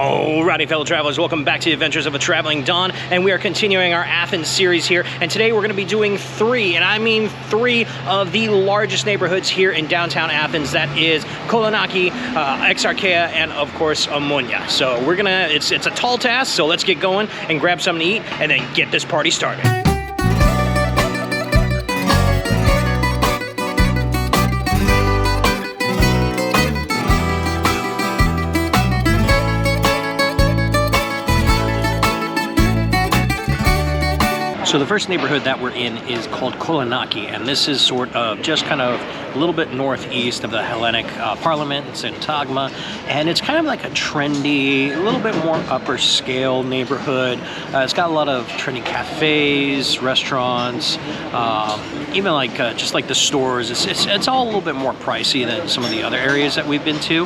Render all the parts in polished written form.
Alrighty, fellow travelers, welcome back to the Adventures of a Traveling Don, and we are continuing our Athens series here, and today we're going to be doing three of the largest neighborhoods here in downtown Athens. That is Kolonaki, Exarcheia, and of course Omonia. So we're gonna, it's a tall task, so let's get going and grab something to eat and then get this party started. So the first neighborhood that we're in is called Kolonaki, and this is sort of just kind of a little bit northeast of the Hellenic Parliament. It's in Tagma, and it's kind of like a trendy, a little bit more upper scale neighborhood. It's got a lot of trendy cafes, restaurants, even like just like the stores. It's all a little bit more pricey than some of the other areas that we've been to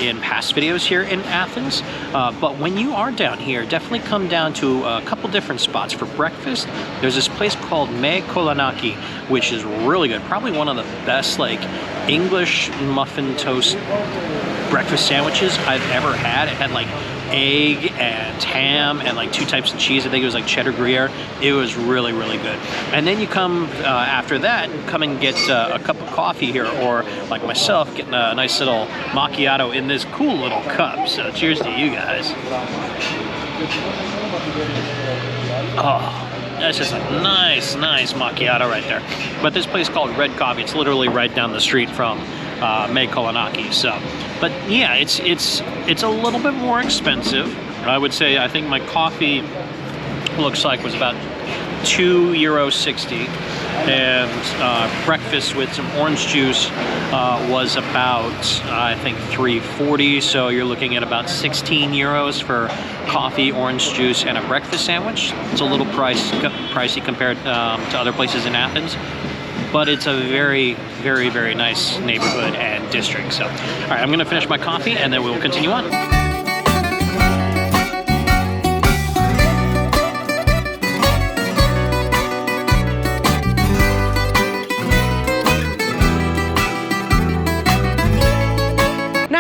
in past videos here in Athens. But when you are down here, definitely come down to a couple different spots for breakfast. There's this place called Kolonaki, which is really good. Probably one of the best like English muffin toast breakfast sandwiches I've ever had. It had like egg and ham and like two types of cheese. I think it was like cheddar Gruyere. It was really, really good. And then you come after that, come and get a cup of coffee here, or like myself, getting a nice little macchiato in this cool little cup. So cheers to you guys. Oh. That's just a nice macchiato right there. But this place called Red Coffee, it's literally right down the street from Kolonaki. So, but yeah, it's a little bit more expensive. I would say, I think my coffee looks like was about €2.60, and breakfast with some orange juice was about, I think, $3.40. So you're looking at about 16 euros for coffee, orange juice, and a breakfast sandwich. It's a little pricey compared to other places in Athens, but it's a very, very, very nice neighborhood and district. So, all right, I'm gonna finish my coffee and then we'll continue on.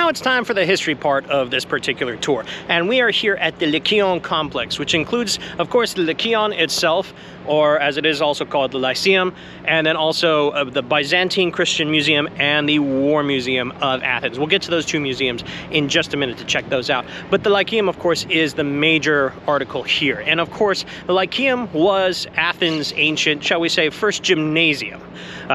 It's time for the history part of this particular tour, and we are here at the Lyceum complex, which includes, of course, the Lyceum itself, or as it is also called, the Lyceum, and then also the Byzantine Christian Museum and the War Museum of Athens. We'll get to those two museums in just a minute to check those out. But the Lyceum, of course, is the major article here. And of course, the Lyceum was Athens' ancient, shall we say, first gymnasium.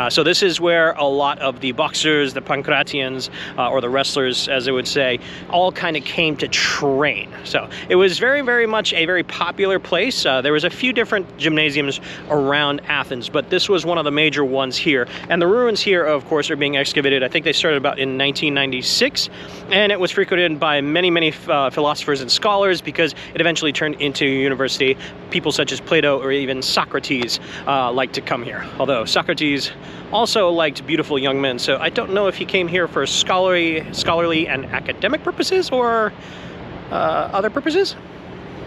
So this is where a lot of the boxers, the pancratians, or the wrestlers, as they would say, all kind of came to train. So it was very, very much a very popular place. There was a few different gymnasiums around Athens, but this was one of the major ones here. And the ruins here, of course, are being excavated. I think they started about in 1996, and it was frequented by many philosophers and scholars because it eventually turned into a university. People such as Plato or even Socrates liked to come here. Although Socrates also liked beautiful young men, so I don't know if he came here for scholarly and academic purposes or other purposes.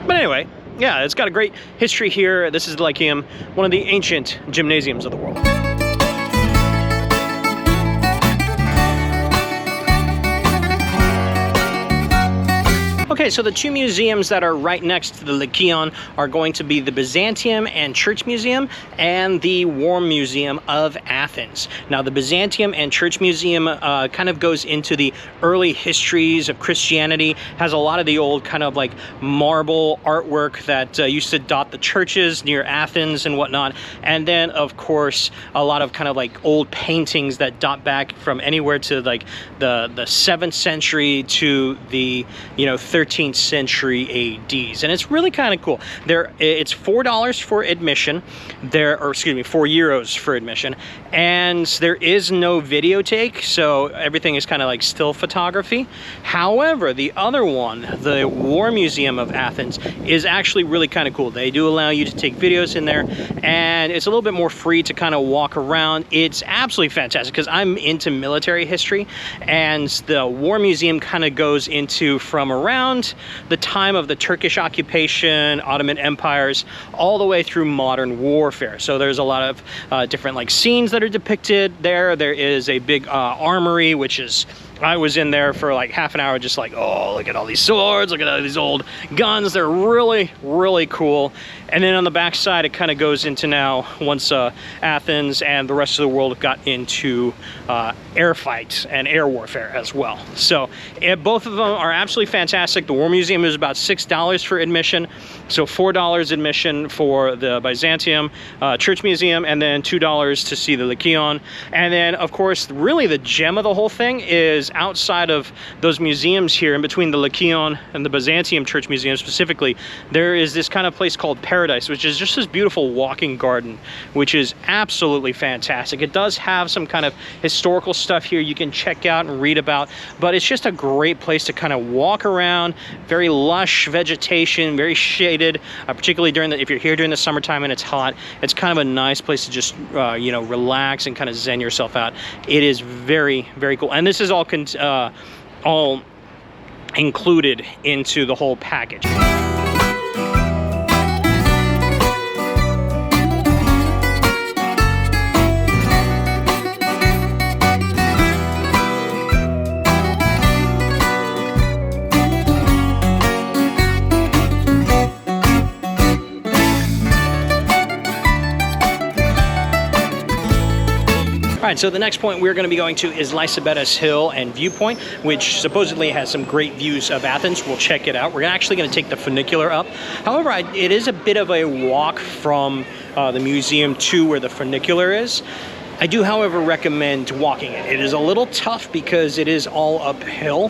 But anyway, yeah, it's got a great history here. This is the Lyceum, one of the ancient gymnasiums of the world. Okay, so the two museums that are right next to the Lyceum are going to be the Byzantium and Church Museum and the War Museum of Athens. Now, the Byzantium and Church Museum kind of goes into the early histories of Christianity, has a lot of the old kind of like marble artwork that used to dot the churches near Athens and whatnot. And then, of course, a lot of kind of like old paintings that dot back from anywhere to like the 7th century to the, 13th century ADs, and it's really kind of cool. It's $4 for admission, €4 for admission, and there is no video take, so everything is kind of like still photography. However, the other one, the War Museum of Athens, is actually really kind of cool. They do allow you to take videos in there, and it's a little bit more free to kind of walk around. It's absolutely fantastic because I'm into military history, and the War Museum kind of goes into from around the time of the Turkish occupation, Ottoman empires, all the way through modern warfare. So there's a lot of different like scenes that are depicted there. There is a big armory, which is I was in there for like half an hour just like, oh, look at all these swords, look at all these old guns. They're really, really cool. And then on the back side, it kind of goes into now, once Athens and the rest of the world got into air fights and air warfare as well. So both of them are absolutely fantastic. The War Museum is about $6 for admission. So $4 admission for the Byzantium Church Museum, and then $2 to see the Lyceum. And then, of course, really the gem of the whole thing is outside of those museums here, in between the Lyceum and the Byzantium Church Museum specifically, there is this kind of place called Paradise, which is just this beautiful walking garden, which is absolutely fantastic. It does have some kind of historical stuff here you can check out and read about, but it's just a great place to kind of walk around. Very lush vegetation, very shaded, particularly if you're here during the summertime and it's hot. It's kind of a nice place to just you know, relax and kind of zen yourself out. It is very, very cool, and this is all included into the whole package. All right, so the next point we're going to be going to is Lycabettus Hill and Viewpoint, which supposedly has some great views of Athens. We'll check it out. We're actually going to take the funicular up. However, it is a bit of a walk from the museum to where the funicular is. I do, however, recommend walking it. It is a little tough because it is all uphill,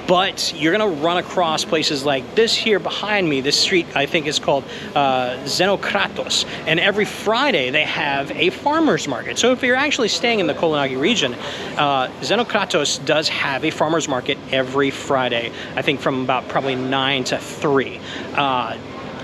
but you're gonna run across places like this here behind me. This street, I think, is called Xenokratos, and every Friday they have a farmer's market. So if you're actually staying in the Kolonaki region, Xenokratos does have a farmer's market every Friday, I think from about probably 9 to 3.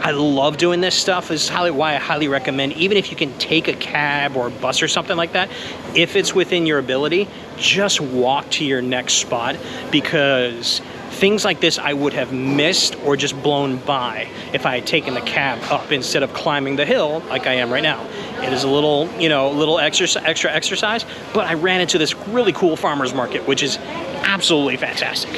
I love doing this stuff. This is why I highly recommend, even if you can take a cab or a bus or something like that, if it's within your ability, just walk to your next spot, because things like this I would have missed or just blown by if I had taken the cab up instead of climbing the hill like I am right now. It is a little, you know, extra exercise, but I ran into this really cool farmer's market, which is absolutely fantastic.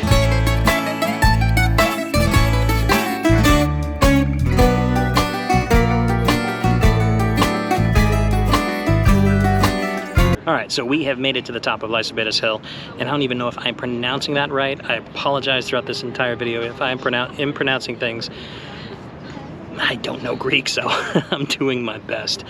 All right, so we have made it to the top of Lycabettus Hill, and I don't even know if I'm pronouncing that right. I apologize throughout this entire video if I'm pronouncing things. I don't know Greek, so I'm doing my best.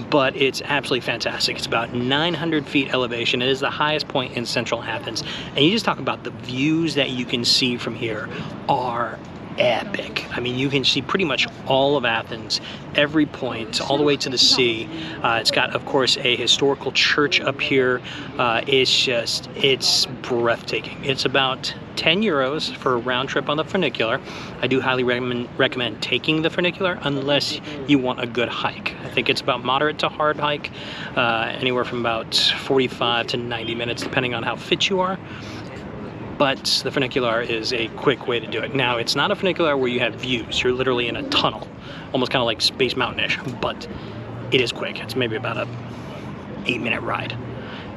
But it's absolutely fantastic. It's about 900 feet elevation. It is the highest point in central Athens. And you just talk about the views that you can see from here are epic. I mean, you can see pretty much all of Athens, every point, all the way to the sea. It's got, of course, a historical church up here. It's breathtaking. It's about 10 euros for a round trip on the funicular. I do highly recommend taking the funicular unless you want a good hike. I think it's about moderate to hard hike, anywhere from about 45 to 90 minutes, depending on how fit you are. But the funicular is a quick way to do it. Now, it's not a funicular where you have views. You're literally in a tunnel, almost kind of like Space Mountain-ish, but it is quick. It's maybe about a 8-minute ride.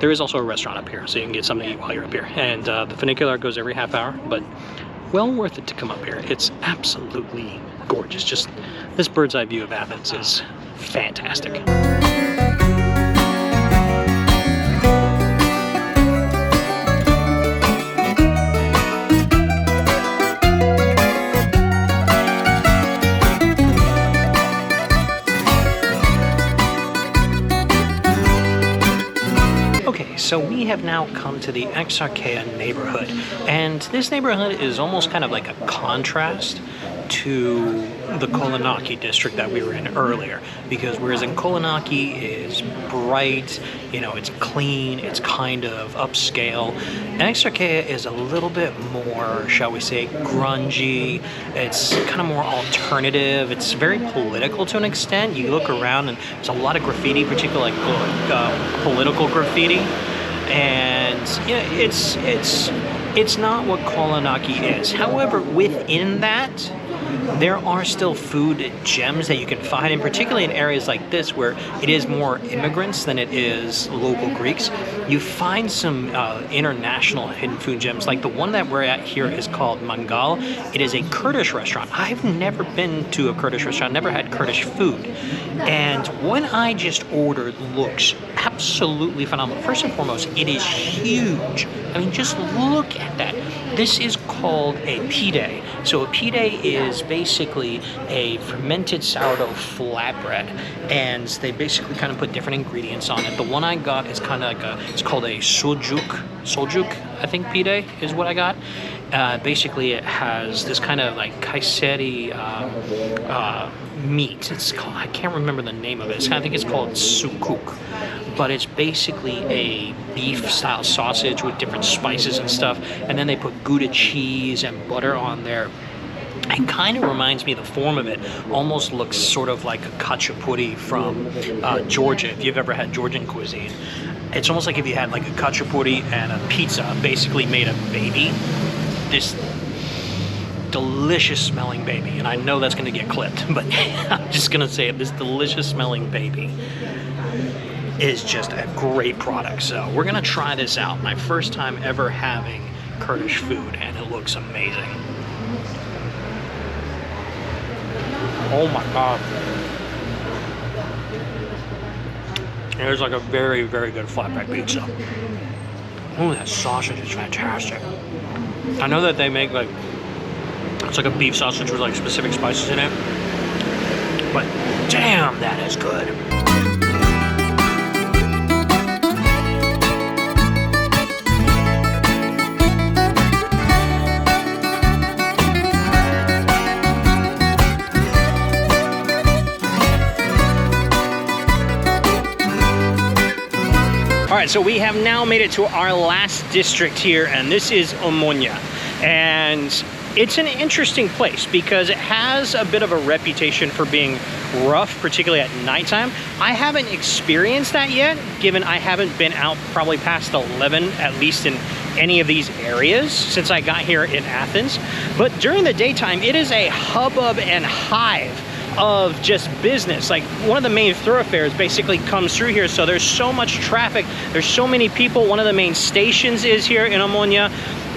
There is also a restaurant up here, so you can get something to eat while you're up here. And the funicular goes every half hour, but well worth it to come up here. It's absolutely gorgeous. Just this bird's eye view of Athens is fantastic. So we have now come to the Exarcheia neighborhood, and this neighborhood is almost kind of like a contrast to the Kolonaki district that we were in earlier, because whereas in Kolonaki is bright, you know, it's clean, it's kind of upscale, and Exarcheia is a little bit more, shall we say, grungy. It's kind of more alternative. It's very political to an extent. You look around and there's a lot of graffiti, particularly like political graffiti. And yeah, it's not what Kolonaki is. However, within that, there are still food gems that you can find, and particularly in areas like this where it is more immigrants than it is local Greeks, you find some international hidden food gems. Like the one that we're at here is called Mangal. It is a Kurdish restaurant. I've never been to a Kurdish restaurant, never had Kurdish food. And what I just ordered looks absolutely phenomenal. First and foremost, it is huge. I mean, just look at that. This is called a pide. So a pide is basically a fermented sourdough flatbread, and they basically kind of put different ingredients on it. The one I got is kind of like it's called a soljuk, I think pide is what I got. Basically, it has this kind of like kayseri meat. It's called, I can't remember the name of it. I think it's called sukuk, but it's basically a beef-style sausage with different spices and stuff, and then they put Gouda cheese and butter on there. It kind of reminds me, the form of it almost looks sort of like a khachapuri from Georgia, if you've ever had Georgian cuisine. It's almost like if you had like a khachapuri and a pizza basically made a baby. This delicious smelling baby, and I know that's going to get clipped, but I'm just going to say it, this delicious smelling baby is just a great product. So we're going to try this out. My first time ever having Kurdish food, and it looks amazing. Oh my God. There's like a very, very good flatbread pizza. Oh, that sausage is fantastic. I know that they make like, it's like a beef sausage with like specific spices in it, but damn, that is good. All right, so we have now made it to our last district here, and this is Omonia. And it's an interesting place because it has a bit of a reputation for being rough, particularly at nighttime. I haven't experienced that yet, given I haven't been out probably past 11, at least in any of these areas since I got here in Athens. But during the daytime, it is a hubbub and hive of just business. Like one of the main thoroughfares basically comes through here, so there's so much traffic, there's so many people. One of the main stations is here in Omonia,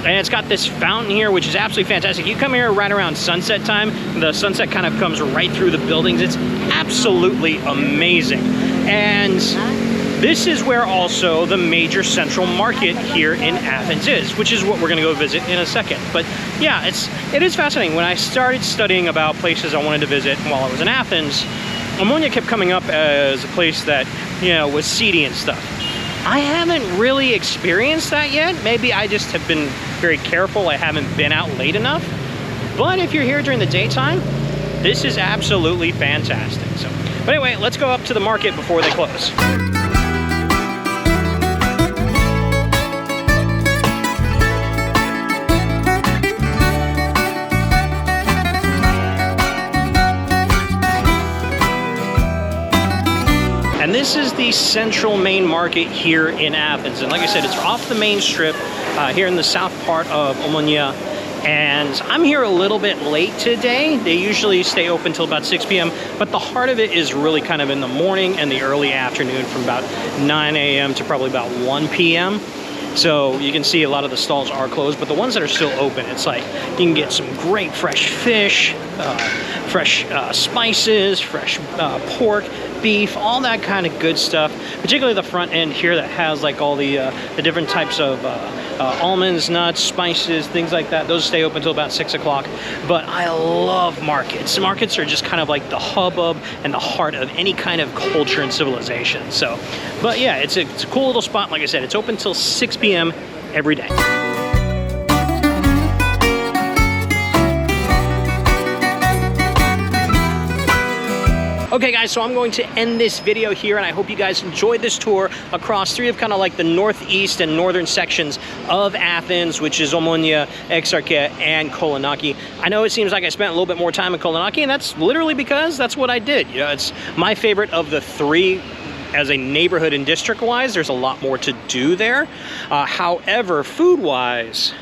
and it's got this fountain here, which is absolutely fantastic. You come here right around sunset time, the sunset kind of comes right through the buildings. It's absolutely amazing. And this is where also the major central market here in Athens is, which is what we're gonna go visit in a second. But yeah, it is fascinating. When I started studying about places I wanted to visit while I was in Athens, Omonia kept coming up as a place that, you know, was seedy and stuff. I haven't really experienced that yet. Maybe I just have been very careful. I haven't been out late enough. But if you're here during the daytime, this is absolutely fantastic. So, but anyway, let's go up to the market before they close. And this is the central main market here in Athens. And like I said, it's off the main strip here in the south part of Omonia. And I'm here a little bit late today. They usually stay open till about 6 p.m. But the heart of it is really kind of in the morning and the early afternoon from about 9 a.m. to probably about 1 p.m. So you can see a lot of the stalls are closed, but the ones that are still open, it's like you can get some great fresh fish, fresh spices, fresh pork, beef, all that kind of good stuff. Particularly the front end here that has like all the different types of almonds, nuts, spices, things like that. Those stay open until about 6 o'clock. But I love markets. Markets are just kind of like the hubbub and the heart of any kind of culture and civilization. So, but yeah, it's a cool little spot. Like I said, it's open till 6 p.m. every day. Okay guys, so I'm going to end this video here, and I hope you guys enjoyed this tour across three of kind of like the northeast and northern sections of Athens, which is Omonia, Exarcheia, and Kolonaki. I know it seems like I spent a little bit more time in Kolonaki, and that's literally because that's what I did. You know, it's my favorite of the three. As a neighborhood and district-wise, there's a lot more to do there. However, food-wise,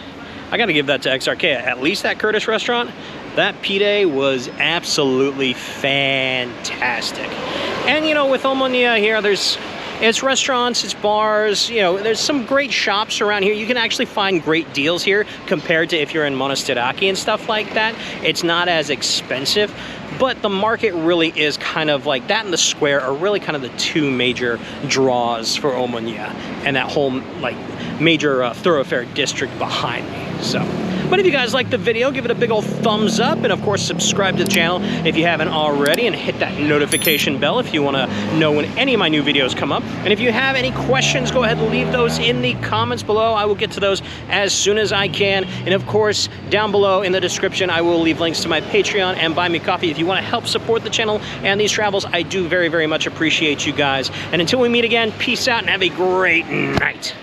I gotta give that to Exarcheia. At least that Kurdish restaurant, That pide was absolutely fantastic. And you know, with Omonia here, it's restaurants, it's bars, you know, there's some great shops around here. You can actually find great deals here compared to if you're in Monastiraki and stuff like that. It's not as expensive, but the market really is kind of like that, and the square are really kind of the two major draws for Omonia and that whole like major thoroughfare district behind me. So, but if you guys like the video, give it a big old thumbs up, and of course subscribe to the channel if you haven't already, and hit that notification bell if you want to know when any of my new videos come up. And if you have any questions, go ahead and leave those in the comments below. I will get to those as soon as I can. And of course, down below in the description, I will leave links to my Patreon and Buy Me Coffee if you want to help support the channel and these travels. I do very, very much appreciate you guys. And until we meet again, peace out and have a great night.